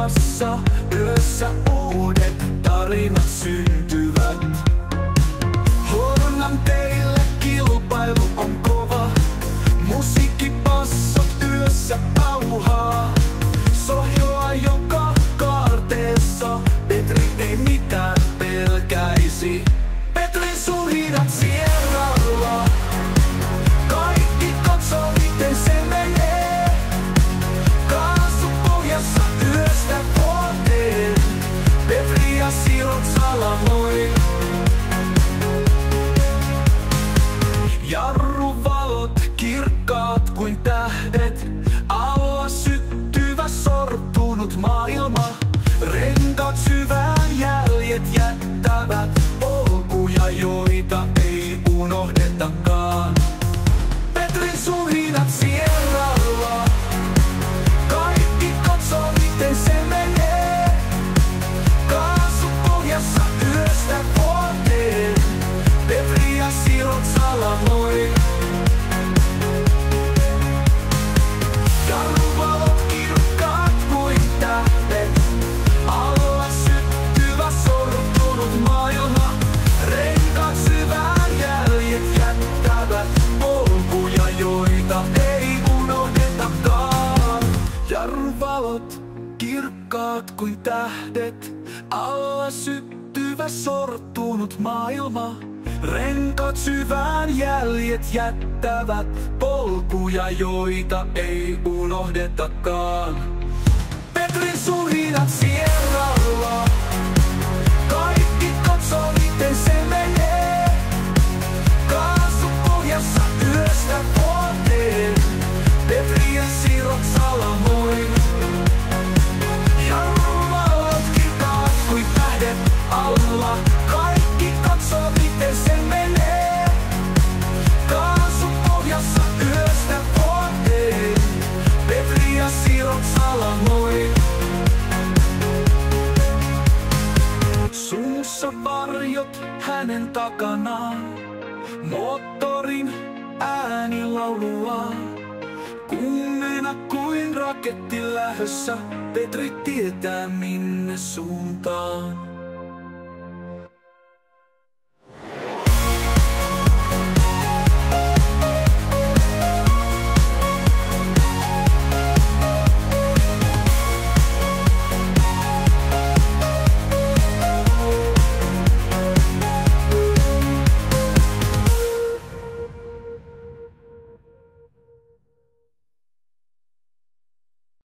maassa yössä uudet tarinat syntyvät. Hornan teille kilpailu on kova, musiikkipassot yössä pauhaa. Sohjoa joka kaarteessa, Petri ei mitään pelkäisi. Petrin suhinat sierralla, kaikki katsoo miten se menee. Kaasupohjassa yöstä vuoteen, Petri ja Sirot salamoi. Jarruvalot kirkkaat kuin tähdet, alla syttyvä sortunut maailma. Renkaat syvään jäljet jättävät polkuja, joita ei unohdetakaan. Petrin suhinat sierralla, kaikki katsoo miten se menee. Kaasupohjassa yöstä vuoteen, Petri ja Sirot salamoi. Jarruvalot kirkkaat kuin tähdet, alla syttyvä sortunut maailma. Renkaat syvään jäljet jättävät polkuja, joita ei unohdetakaan. Jarruvalot kirkkaat kuin tähdet, alla syttyvä sortunut maailma. Renkaat syvään jäljet jättävät polkuja, joita ei unohdetakaan. Petrin suhinat sierralla, kaikki katsoo miten se menee. Kaasupohjassa yöstä vuoteen, Petri ja Sirot salamoi. Jarruvalot kirkkaat kuin tähdet alla, kaikki katsoo miten se menee. Kaasupohjassa yöstä vuoteen, Petri ja Sirot salamoi. Suussa varjot hänen takanaan, moottorin ääni laulua. Kuumena kuin raketti lähössä, Petri tietää minne suuntaan.